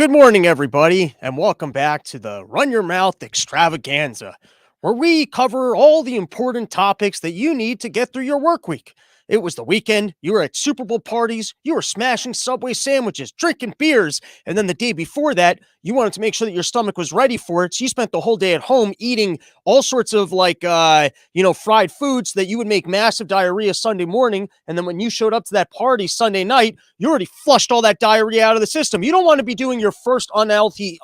Good morning, everybody, and welcome back to the Run Your Mouth Extravaganza, where we cover all the important topics that you need to get through your work week. It was the weekend, you were at Super Bowl parties, you were smashing Subway sandwiches, drinking beers, and then the day before that, you wanted to make sure that your stomach was ready for it, so you spent the whole day at home eating all sorts of fried foods so that you would make massive diarrhea Sunday morning, and then when you showed up to that party Sunday night, you already flushed all that diarrhea out of the system. You don't want to be doing your first unhealthy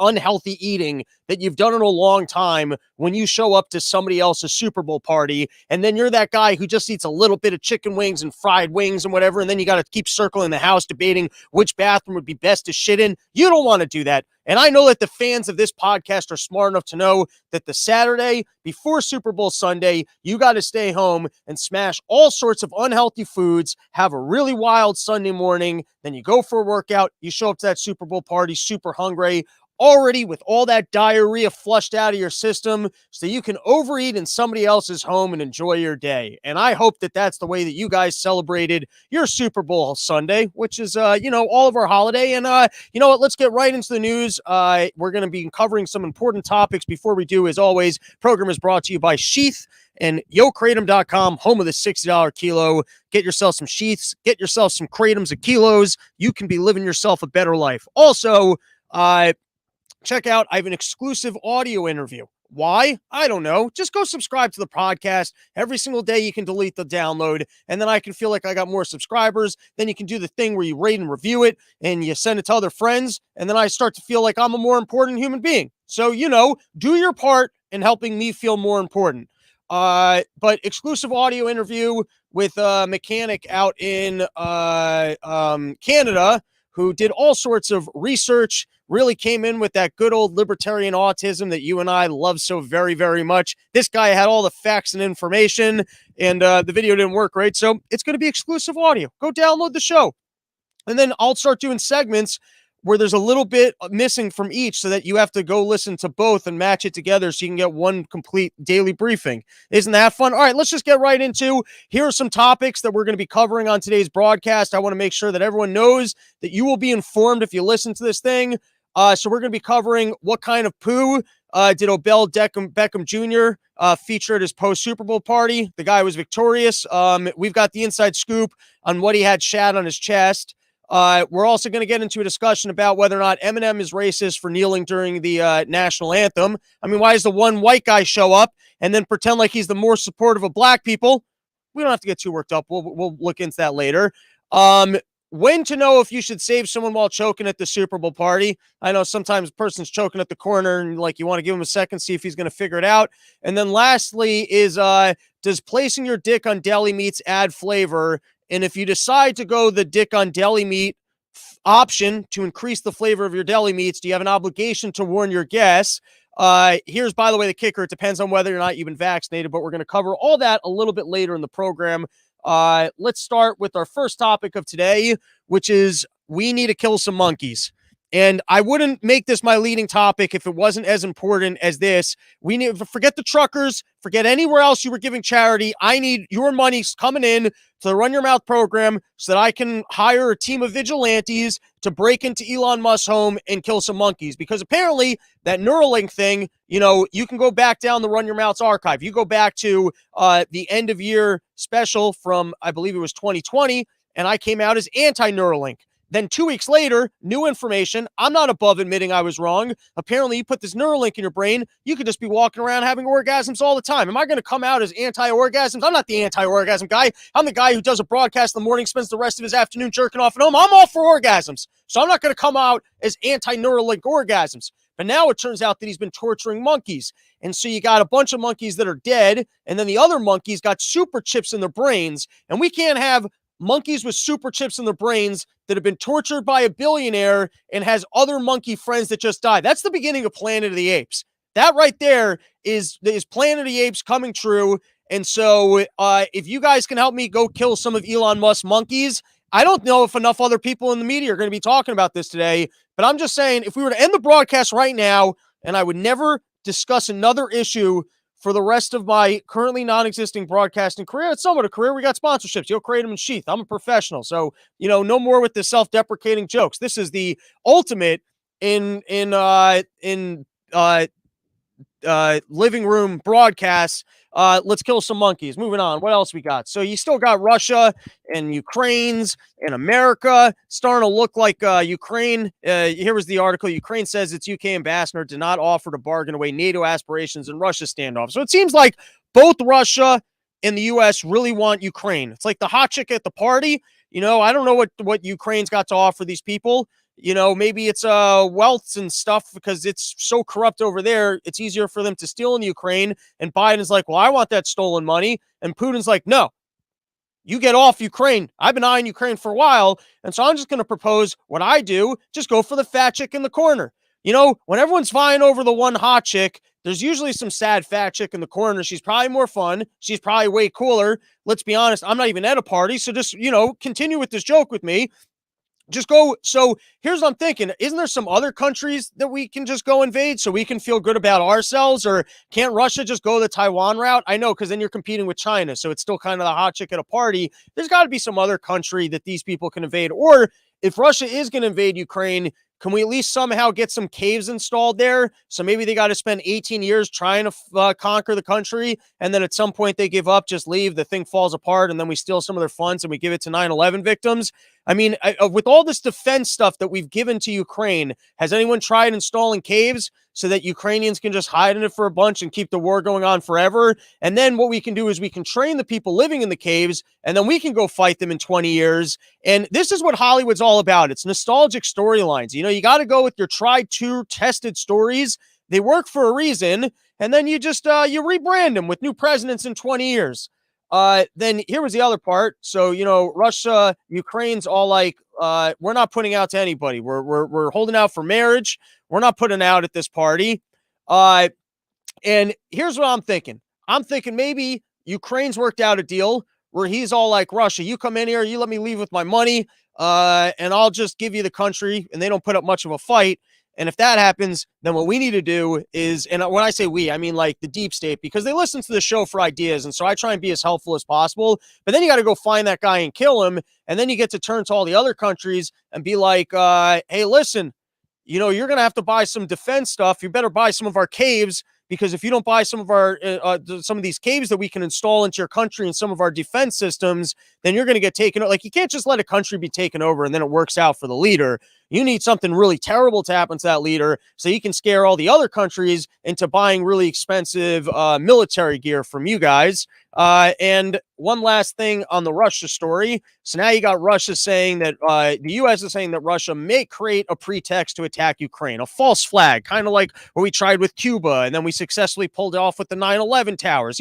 eating that you've done in a long time when you show up to somebody else's Super Bowl party, and then you're that guy who just eats a little bit of chicken wings and fried wings and whatever, and then you got to keep circling the house debating which bathroom would be best to shit in. You don't want to do that. And I know that the fans of this podcast are smart enough to know that the Saturday before Super Bowl Sunday, you got to stay home and smash all sorts of unhealthy foods, have a really wild Sunday morning, then you go for a workout, you show up to that Super Bowl party super hungry, already with all that diarrhea flushed out of your system so you can overeat in somebody else's home and enjoy your day. And I hope that that's the way that you guys celebrated your Super Bowl Sunday, which is, all of our holiday. And you know what? Let's get right into the news. We're going to be covering some important topics. Before we do, as always, program is brought to you by Sheath and YoKratom.com, home of the $60 kilo. Get yourself some sheaths, get yourself some Kratoms of kilos. You can be living yourself a better life. Also, check out, I have an exclusive audio interview. Why? I don't know. Just go subscribe to the podcast. Every single day you can delete the download, and then I can feel like I got more subscribers. Then you can do the thing where you rate and review it, and you send it to other friends, and then I start to feel like I'm a more important human being. So, do your part in helping me feel more important. But exclusive audio interview with a mechanic out in Canada who did all sorts of research, really came in with that good old libertarian autism that you and I love so very, very much. This guy had all the facts and information, and the video didn't work right, so it's going to be exclusive audio. Go download the show. And then I'll start doing segments where there's a little bit missing from each so that you have to go listen to both and match it together so you can get one complete daily briefing. Isn't that fun? All right, let's just get right into, here are some topics that we're going to be covering on today's broadcast. I want to make sure that everyone knows that you will be informed if you listen to this thing. So we're going to be covering what kind of poo did Odell Beckham Jr. Feature at his post-Super Bowl party. The guy was victorious. We've got the inside scoop on what he had shat on his chest. We're also going to get into a discussion about whether or not Eminem is racist for kneeling during the national anthem. I mean, why does the one white guy show up and then pretend like he's the more supportive of black people? We don't have to get too worked up. We'll look into that later. When to know if you should save someone while choking at the Super Bowl party. I know sometimes a person's choking at the corner and you want to give him a second, see if he's going to figure it out. And then lastly is, does placing your dick on deli meats add flavor? And if you decide to go the dick on deli meat option to increase the flavor of your deli meats, do you have an obligation to warn your guests? Here's, by the way, the kicker. It depends on whether or not you've been vaccinated, but we're going to cover all that a little bit later in the program. Let's start with our first topic of today, which is we need to kill some monkeys. And I wouldn't make this my leading topic if it wasn't as important as this. We need to forget the truckers, forget anywhere else you were giving charity. I need your money coming in to the Run Your Mouth program so that I can hire a team of vigilantes to break into Elon Musk's home and kill some monkeys. Because apparently that Neuralink thing, you can go back down the Run Your Mouth's archive. You go back to the end of year special from, I believe it was 2020, and I came out as anti-Neuralink. Then 2 weeks later, new information. I'm not above admitting I was wrong. Apparently, you put this Neuralink in your brain, you could just be walking around having orgasms all the time. Am I going to come out as anti-orgasms? I'm not the anti-orgasm guy. I'm the guy who does a broadcast in the morning, spends the rest of his afternoon jerking off at home. I'm all for orgasms. So I'm not going to come out as anti-Neuralink orgasms. But now it turns out that he's been torturing monkeys. And so you got a bunch of monkeys that are dead, and then the other monkeys got super chips in their brains. And we can't have monkeys with super chips in their brains that have been tortured by a billionaire and has other monkey friends that just died. That's the beginning of Planet of the Apes. That right there is Planet of the Apes coming true. And so if you guys can help me go kill some of Elon Musk's monkeys, I don't know if enough other people in the media are going to be talking about this today, but I'm just saying, if we were to end the broadcast right now, and I would never discuss another issue for the rest of my currently non-existing broadcasting career. It's somewhat a career. We got sponsorships. You'll create them in Sheath. I'm a professional. So, no more with the self-deprecating jokes. This is the ultimate in living room broadcasts. Let's kill some monkeys. Moving on. What else we got? So you still got Russia and Ukraine's and America starting to look like Ukraine. Here was the article. Ukraine says its UK ambassador did not offer to bargain away NATO aspirations in Russia standoff. So it seems like both Russia and the US really want Ukraine. It's like the hot chick at the party. I don't know what Ukraine's got to offer these people. Maybe it's wealth and stuff because it's so corrupt over there. It's easier for them to steal in Ukraine. And Biden's like, well, I want that stolen money. And Putin's like, no, you get off Ukraine. I've been eyeing Ukraine for a while. And so I'm just going to propose what I do. Just go for the fat chick in the corner. When everyone's vying over the one hot chick, there's usually some sad fat chick in the corner. She's probably more fun. She's probably way cooler. Let's be honest. I'm not even at a party. So just, continue with this joke with me. Just go. So here's what I'm thinking. Isn't there some other countries that we can just go invade so we can feel good about ourselves? Or can't Russia just go the Taiwan route? I know, because then you're competing with China. So it's still kind of the hot chick at a party. There's got to be some other country that these people can invade. Or if Russia is going to invade Ukraine, can we at least somehow get some caves installed there? So maybe they got to spend 18 years trying to conquer the country. And then at some point they give up, just leave, the thing falls apart. And then we steal some of their funds and we give it to 9/11 victims. I mean, with all this defense stuff that we've given to Ukraine, has anyone tried installing caves so that Ukrainians can just hide in it for a bunch and keep the war going on forever? And then what we can do is we can train the people living in the caves, and then we can go fight them in 20 years. And this is what Hollywood's all about. It's nostalgic storylines. You got to go with your tried, true, tested stories. They work for a reason. And then you just, you rebrand them with new presidents in 20 years. Then here was the other part. So, Russia, Ukraine's all like, we're not putting out to anybody. We're holding out for marriage. We're not putting out at this party. And here's what I'm thinking. I'm thinking maybe Ukraine's worked out a deal where he's all like, Russia, you come in here, you let me leave with my money, and I'll just give you the country, and they don't put up much of a fight. And if that happens, then what we need to do is, and when I say we, I mean like the deep state, because they listen to the show for ideas. And so I try and be as helpful as possible. But then you got to go find that guy and kill him. And then you get to turn to all the other countries and be like, hey, listen, you're going to have to buy some defense stuff. You better buy some of our caves, because if you don't buy some of these caves that we can install into your country and some of our defense systems, then you're going to get taken over. Like, you can't just let a country be taken over and then it works out for the leader. You need something really terrible to happen to that leader so you can scare all the other countries into buying really expensive military gear from you guys. And one last thing on the Russia story. So now you got Russia saying that the U.S. is saying that Russia may create a pretext to attack Ukraine, a false flag, kind of like what we tried with Cuba, and then we successfully pulled it off with the 9/11 towers.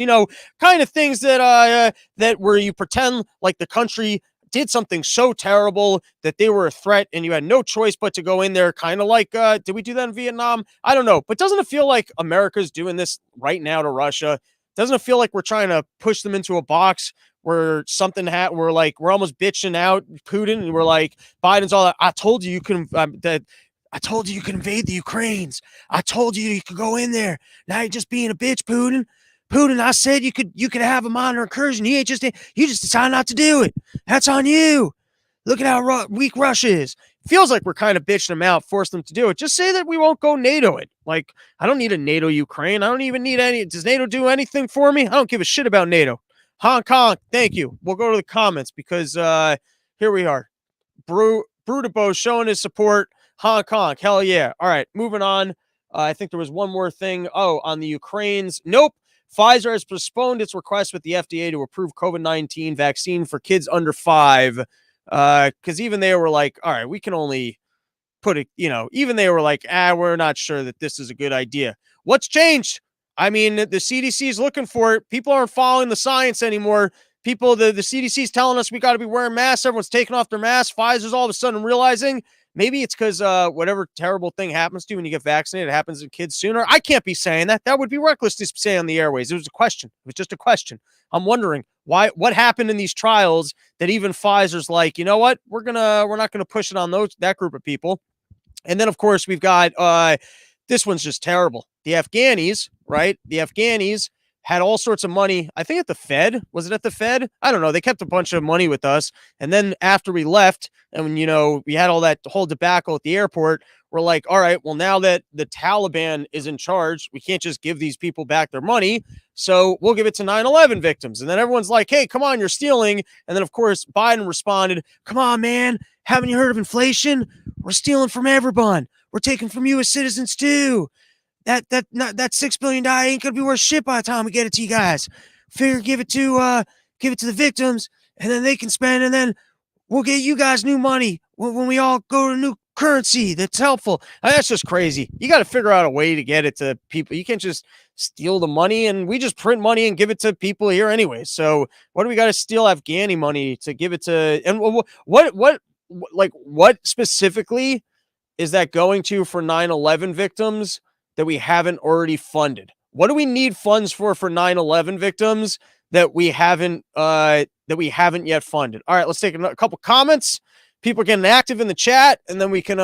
Kind of things that where you pretend like the country did something so terrible that they were a threat and you had no choice but to go in there, kind of like, did we do that in Vietnam? I don't know. But doesn't it feel like America's doing this right now to Russia? Doesn't it feel like we're trying to push them into a box where we're almost bitching out Putin, and we're like, Biden's all I told you can, I told you could invade the Ukraines. I told you could go in there. Now you're just being a bitch, Putin. Putin, I said you could have a minor incursion. You just decided not to do it. That's on you. Look at how weak Russia is. Feels like we're kind of bitching them out, forced them to do it. Just say that we won't go NATO it. Like, I don't need a NATO Ukraine. I don't even need any. Does NATO do anything for me? I don't give a shit about NATO. Hong Kong, thank you. We'll go to the comments because here we are. Brutabo showing his support. Hong Kong, hell yeah. All right, moving on. I think there was one more thing. Oh, on the Ukraines. Nope. Pfizer has postponed its request with the FDA to approve COVID-19 vaccine for kids under 5. Because even they were like, all right, we can only put it, even they were like, we're not sure that this is a good idea. What's changed? I mean, the CDC is looking for it. People aren't following the science anymore. The CDC is telling us we got to be wearing masks. Everyone's taking off their masks. Pfizer's all of a sudden realizing maybe it's because whatever terrible thing happens to you when you get vaccinated, it happens in kids sooner. I can't be saying that. That would be reckless to say on the airways. It was a question. It was just a question. I'm wondering what happened in these trials that even Pfizer's like, you know what? We're not gonna push it on that group of people. And then of course we've got this one's just terrible. The Afghanis, right? The Afghanis had all sorts of money. I think at the Fed. Was it at the Fed? I don't know. They kept a bunch of money with us. And then after we left, and we had all that whole debacle at the airport, we're like, all right, well, now that the Taliban is in charge, we can't just give these people back their money. So we'll give it to 9/11 victims. And then everyone's like, hey, come on, you're stealing. And then, of course, Biden responded, come on, man. Haven't you heard of inflation? We're stealing from everyone. We're taking from you as citizens, too. That $6 billion ain't gonna be worth shit by the time we get it to you guys. Figure give it to the victims, and then they can spend, and then we'll get you guys new money when we all go to new currency that's helpful. That's just crazy. You got to figure out a way to get it to people. You can't just steal the money, and we just print money and give it to people here anyway. So what do we got to steal Afghani money to give it to? And what specifically is that going to for 9/11 victims that we haven't already funded? What do we need funds for 9/11 victims that we haven't yet funded? All right, let's take a couple comments. People are getting active in the chat, and then we can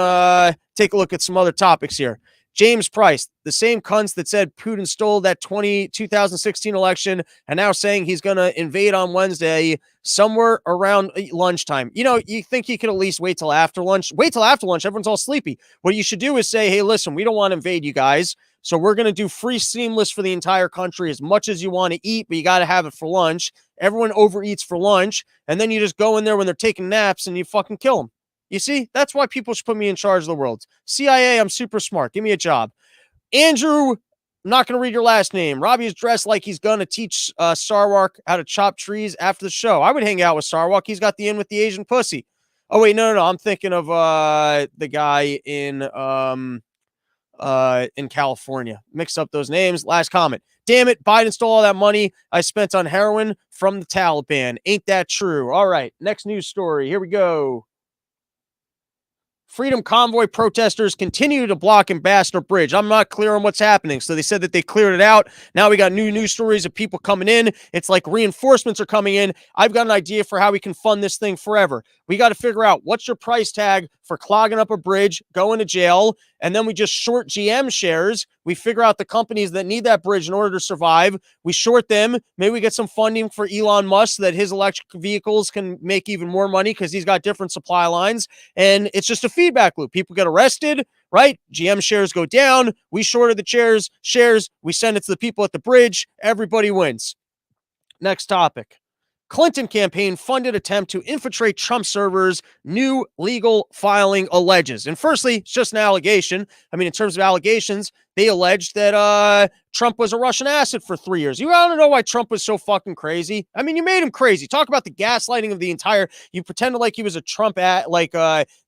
take a look at some other topics here. James Price, the same cunts that said Putin stole that 2016 election and now saying he's going to invade on Wednesday somewhere around lunchtime. You think he could at least wait till after lunch? Wait till after lunch. Everyone's all sleepy. What you should do is say, hey, listen, we don't want to invade you guys. So we're going to do free seamless for the entire country as much as you want to eat, but you got to have it for lunch. Everyone overeats for lunch. And then you just go in there when they're taking naps and you fucking kill them. You see, that's why people should put me in charge of the world. CIA, I'm super smart. Give me a job. Andrew, I'm not going to read your last name. Robbie is dressed like he's going to teach Sarwark how to chop trees after the show. I would hang out with Sarwark. He's got the in with the Asian pussy. Oh, wait, no. I'm thinking of the guy in California. Mix up those names. Last comment. Damn it, Biden stole all that money I spent on heroin from the Taliban. Ain't that true? All right, next news story. Here we go. Freedom Convoy protesters continue to block Ambassador Bridge. I'm not clear on what's happening. So they said that they cleared it out. Now we got new news stories of people coming in. It's like reinforcements are coming in. I've got an idea for how we can fund this thing forever. We got to figure out what's your price tag for clogging up a bridge, going to jail, and then we just short GM shares. We figure out the companies that need that bridge in order to survive. We short them. Maybe we get some funding for Elon Musk so that his electric vehicles can make even more money because he's got different supply lines. And it's just a feedback loop. People get arrested, right? GM shares go down. We shorted the shares. We send it to the people at the bridge. Everybody wins. Next topic. Clinton campaign funded attempt to infiltrate Trump servers, new legal filing alleges. And firstly, it's just an allegation. I mean, in terms of allegations, they alleged that Trump was a Russian asset for 3 years. You want to know why Trump was so fucking crazy? I mean, you made him crazy. Talk about the gaslighting of the entire. You pretended like he was a Trump that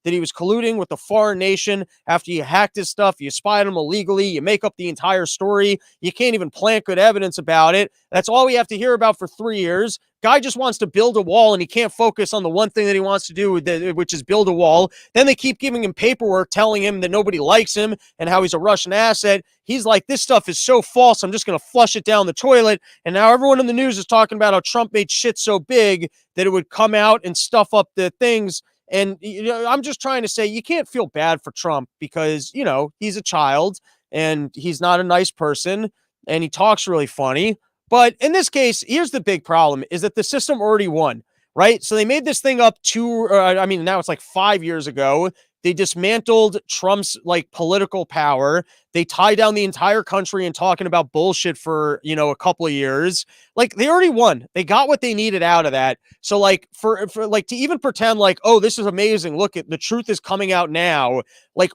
he was colluding with a foreign nation after you hacked his stuff. You spied him illegally. You make up the entire story. You can't even plant good evidence about it. That's all we have to hear about for 3 years. Guy just wants to build a wall and he can't focus on the one thing that he wants to do, which is build a wall. Then they keep giving him paperwork telling him that nobody likes him and how he's a Russian asset. He's like, this stuff is so false. I'm just going to flush it down the toilet. And now everyone in the news is talking about how Trump made shit so big that it would come out and stuff up the things. And I'm just trying to say you can't feel bad for Trump because, he's a child and he's not a nice person and he talks really funny. But in this case, here's the big problem is that the system already won, right? So they made this thing up now it's like 5 years ago. They dismantled Trump's political power. They tied down the entire country and talking about bullshit for, a couple of years. They already won. They got what they needed out of that. So for to even pretend oh, this is amazing. Look, the truth is coming out now.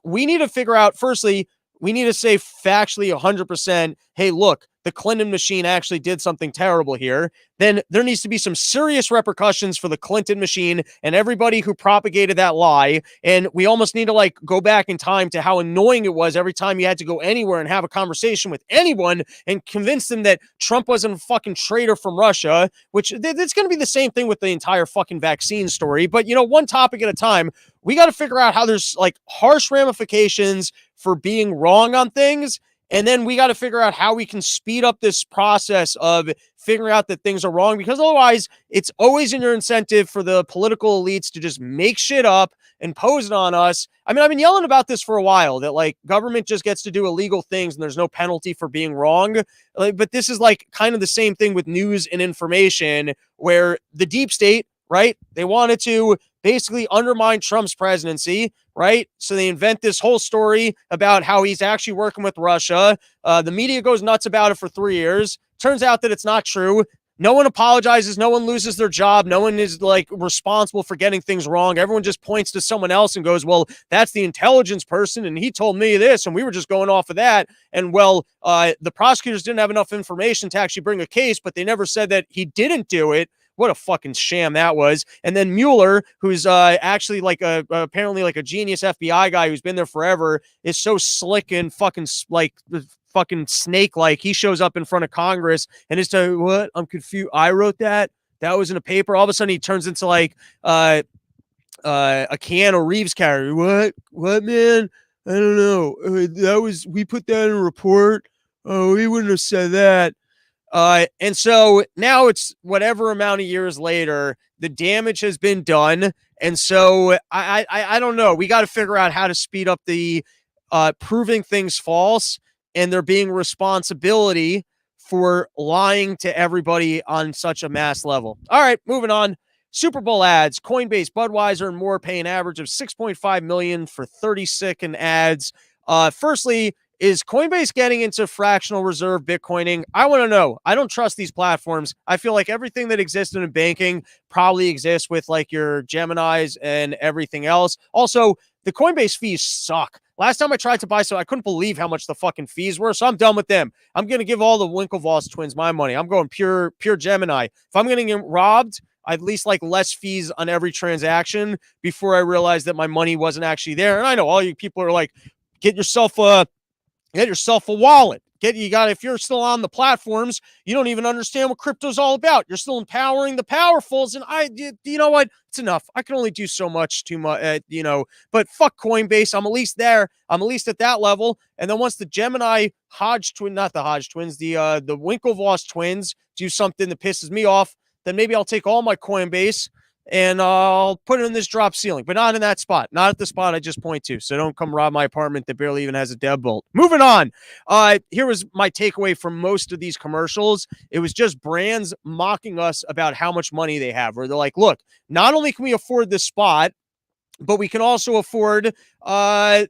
We need to figure out, firstly, we need to say factually 100%, hey, look, the Clinton machine actually did something terrible here. Then there needs to be some serious repercussions for the Clinton machine and everybody who propagated that lie. And we almost need to go back in time to how annoying it was every time you had to go anywhere and have a conversation with anyone and convince them that Trump wasn't a fucking traitor from Russia, which it's going to be the same thing with the entire fucking vaccine story. But, one topic at a time, we got to figure out how there's harsh ramifications for being wrong on things. And then we got to figure out how we can speed up this process of figuring out that things are wrong, because otherwise it's always in your incentive for the political elites to just make shit up and pose it on us. I mean, I've been yelling about this for a while, that like government just gets to do illegal things and there's no penalty for being wrong. But this is like kind of the same thing with news and information, where the deep state, right? They wanted to basically undermine Trump's presidency, right? So they invent this whole story about how he's actually working with Russia. The media goes nuts about it for 3 years. Turns out that it's not true. No one apologizes. No one loses their job. No one is like responsible for getting things wrong. Everyone just points to someone else and goes, well, that's the intelligence person, and he told me this, and we were just going off of that. And well, the prosecutors didn't have enough information to actually bring a case, but they never said that he didn't do it. What a fucking sham that was. And then Mueller, who's actually like apparently like a genius FBI guy who's been there forever, is so slick and fucking like fucking snake-like. He shows up in front of Congress and is telling, what? I'm confused. I wrote that. That was in a paper. All of a sudden he turns into like a Keanu Reeves character. What, man? I don't know. We put that in a report. Oh, he wouldn't have said that. And so now it's whatever amount of years later, the damage has been done. And so I don't know. We got to figure out how to speed up the proving things false and there being responsibility for lying to everybody on such a mass level. All right, moving on. Super Bowl ads. Coinbase, Budweiser, and more pay an average of $6.5 million for 30-second ads. Firstly, is Coinbase getting into fractional reserve Bitcoining? I want to know. I don't trust these platforms. I feel like everything that exists in banking probably exists with like your Geminis and everything else. Also, the Coinbase fees suck. Last time I tried to buy some, I couldn't believe how much the fucking fees were, so I'm done with them. I'm going to give all the Winklevoss twins my money. I'm going pure Gemini. If I'm going to get robbed, I'd at least like less fees on every transaction before I realized that my money wasn't actually there. And I know all you people are like, get yourself a wallet. If you're still on the platforms, you don't even understand what crypto's all about. You're still empowering the powerfuls. And you know what? It's enough. I can only do so much but fuck Coinbase. I'm at least there. I'm at least at that level. And then once the Gemini not the Hodge twins, the Winklevoss twins do something that pisses me off, then maybe I'll take all my Coinbase and I'll put it in this drop ceiling, but not in that spot, not at the spot I just point to. So don't come rob my apartment that barely even has a deadbolt. Moving on. Here was my takeaway from most of these commercials. It was just brands mocking us about how much money they have, where they're like, look, not only can we afford this spot, but we can also afford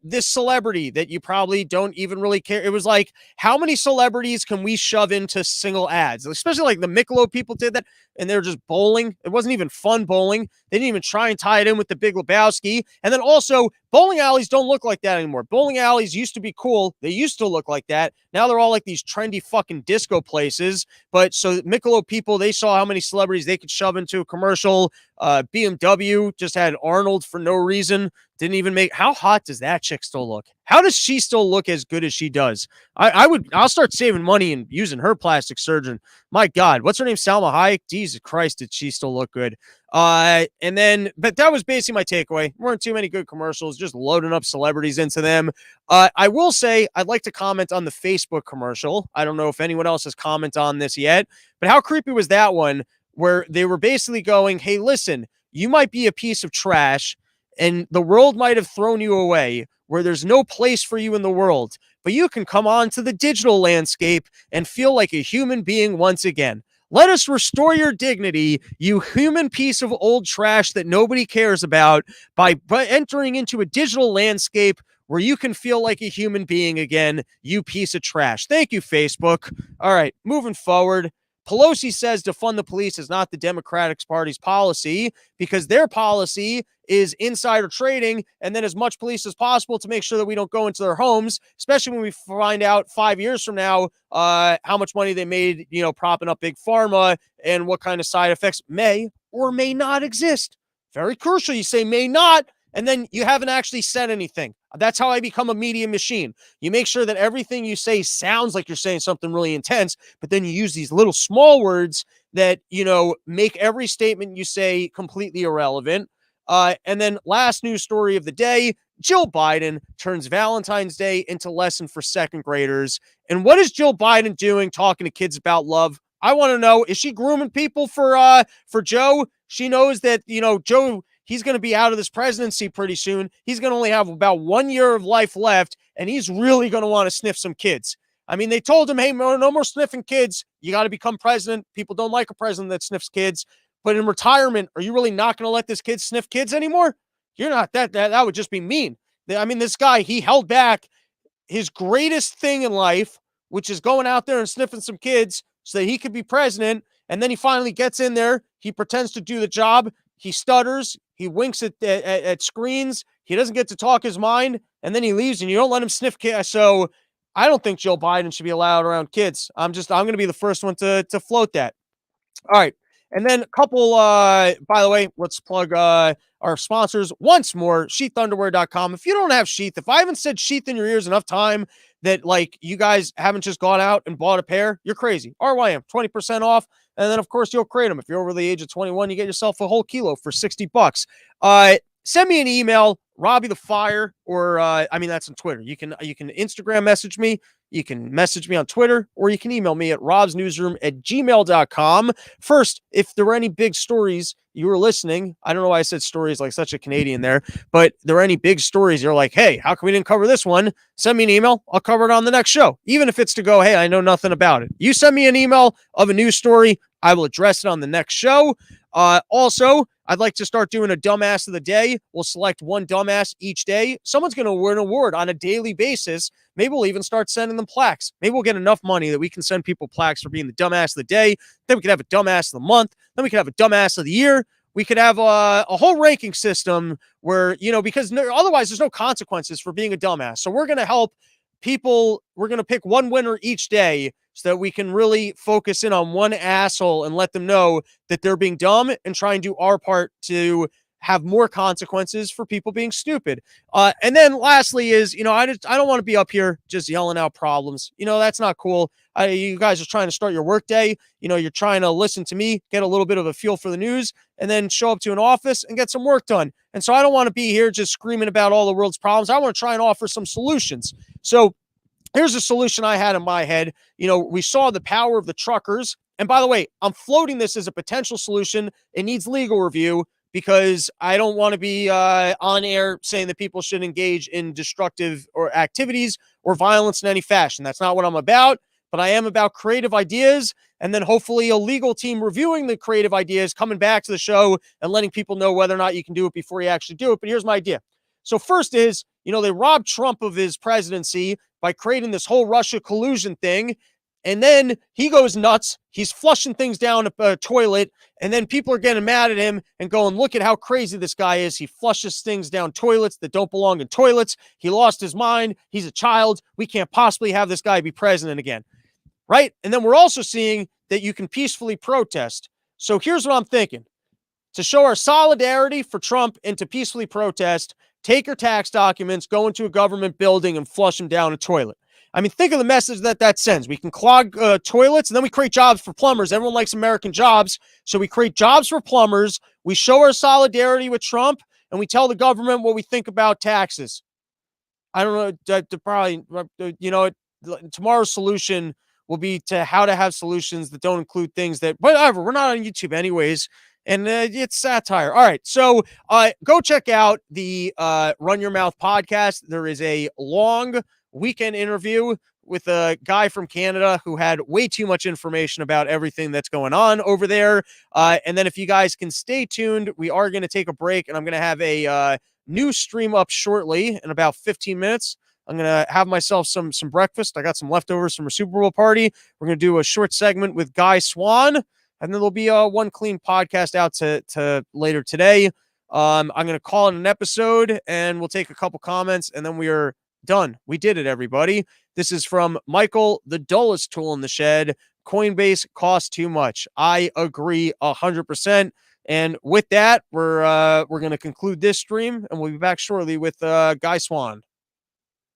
this celebrity that you probably don't even really care. It was like, how many celebrities can we shove into single ads? Especially like the Michelob people did that, and they're just bowling. It wasn't even fun bowling. They didn't even try and tie it in with the Big Lebowski. And then also, bowling alleys don't look like that anymore. Bowling alleys used to be cool. They used to look like that. Now they're all like these trendy fucking disco places. But so Michelob people, they saw how many celebrities they could shove into a commercial. BMW just had Arnold for no reason. Didn't even make. How hot does that chick still look? How does she still look as good as she does? I'll start saving money and using her plastic surgeon. My God, what's her name? Salma Hayek. Jesus Christ, did she still look good? But that was basically my takeaway. Weren't too many good commercials, just loading up celebrities into them. I will say I'd like to comment on the Facebook commercial. I don't know if anyone else has commented on this yet, but how creepy was that one, where they were basically going, hey, listen, you might be a piece of trash and the world might have thrown you away, where there's no place for you in the world, but you can come on to the digital landscape and feel like a human being once again. Let us restore your dignity, you human piece of old trash that nobody cares about, by entering into a digital landscape where you can feel like a human being again, you piece of trash. Thank you, Facebook. All right, moving forward. Pelosi says defund the police is not the Democratic Party's policy, because their policy is insider trading and then as much police as possible to make sure that we don't go into their homes, especially when we find out 5 years from now how much money they made, propping up big pharma and what kind of side effects may or may not exist. Very crucial. You say may not, and then you haven't actually said anything. That's how I become a media machine. You make sure that everything you say sounds like you're saying something really intense, but then you use these little small words that, make every statement you say completely irrelevant. And then last news story of the day, Jill Biden turns Valentine's Day into lesson for second graders. And what is Jill Biden doing talking to kids about love? I want to know, is she grooming people for Joe? She knows that, Joe, he's going to be out of this presidency pretty soon. He's going to only have about 1 year of life left, and he's really going to want to sniff some kids. I mean, they told him, hey, no more sniffing kids. You got to become president. People don't like a president that sniffs kids. But in retirement, are you really not going to let this kid sniff kids anymore? You're not. That would just be mean. I mean, this guy, he held back his greatest thing in life, which is going out there and sniffing some kids so that he could be president. And then he finally gets in there. He pretends to do the job. He stutters. He winks at screens. He doesn't get to talk his mind. And then he leaves, and you don't let him sniff kids. So I don't think Joe Biden should be allowed around kids. I'm going to be the first one to float that. All right. And then a couple, by the way, let's plug our sponsors once more, sheathunderwear.com. If you don't have Sheath, if I haven't said Sheath in your ears enough time that, like, you guys haven't just gone out and bought a pair, you're crazy. RYM, 20% off. And then, of course, you'll crate them. If you're over the age of 21, you get yourself a whole kilo for $60. Send me an email, Robbie the Fire, or that's on Twitter. You can Instagram message me. You can message me on Twitter, or you can email me at robsnewsroom@gmail.com. First, if there were any big stories you were listening, I don't know why I said stories like such a Canadian there, but there are any big stories you're like, hey, how come we didn't cover this one? Send me an email. I'll cover it on the next show, even if it's to go, hey, I know nothing about it. You send me an email of a news story, I will address it on the next show. Also, I'd like to start doing a dumbass of the day. We'll select one dumbass each day. Someone's going to win an award on a daily basis. Maybe we'll even start sending them plaques. Maybe we'll get enough money that we can send people plaques for being the dumbass of the day. Then we could have a dumbass of the month. Then we could have a dumbass of the year. We could have a whole ranking system where, because otherwise there's no consequences for being a dumbass. So we're going to help people. We're going to pick one winner each day so that we can really focus in on one asshole and let them know that they're being dumb and try and do our part to have more consequences for people being stupid. And then lastly is, I don't want to be up here just yelling out problems. That's not cool. You guys are trying to start your workday. You're trying to listen to me, get a little bit of a feel for the news, and then show up to an office and get some work done. And so I don't want to be here just screaming about all the world's problems. I want to try and offer some solutions. So here's a solution I had in my head. We saw the power of the truckers. And by the way, I'm floating this as a potential solution. It needs legal review because I don't want to be on air saying that people should engage in destructive or activities or violence in any fashion. That's not what I'm about, but I am about creative ideas and then hopefully a legal team reviewing the creative ideas, coming back to the show and letting people know whether or not you can do it before you actually do it. But here's my idea. So first is, they robbed Trump of his presidency by creating this whole Russia collusion thing. And then he goes nuts. He's flushing things down a toilet. And then people are getting mad at him and going, look at how crazy this guy is. He flushes things down toilets that don't belong in toilets. He lost his mind. He's a child. We can't possibly have this guy be president again. Right? And then we're also seeing that you can peacefully protest. So here's what I'm thinking. To show our solidarity for Trump and to peacefully protest, take your tax documents, go into a government building and flush them down a toilet. I mean, think of the message that sends. We can clog toilets, and then we create jobs for plumbers. Everyone likes American jobs, so we create jobs for plumbers. We show our solidarity with Trump, and we tell the government what we think about taxes. I don't know. Tomorrow's solution will be to how to have solutions that don't include things that, whatever, we're not on YouTube anyways. And it's satire. All right. So go check out the Run Your Mouth podcast. There is a long weekend interview with a guy from Canada who had way too much information about everything that's going on over there. And then if you guys can stay tuned, we are going to take a break and I'm going to have a new stream up shortly in about 15 minutes. I'm going to have myself some breakfast. I got some leftovers from a Super Bowl party. We're going to do a short segment with Guy Swan. And then there'll be one clean podcast out to later today. I'm going to call it an episode and we'll take a couple comments and then we are done. We did it, everybody. This is from Michael, the dullest tool in the shed. Coinbase costs too much. I agree 100%. And with that, we're going to conclude this stream and we'll be back shortly with Guy Swan.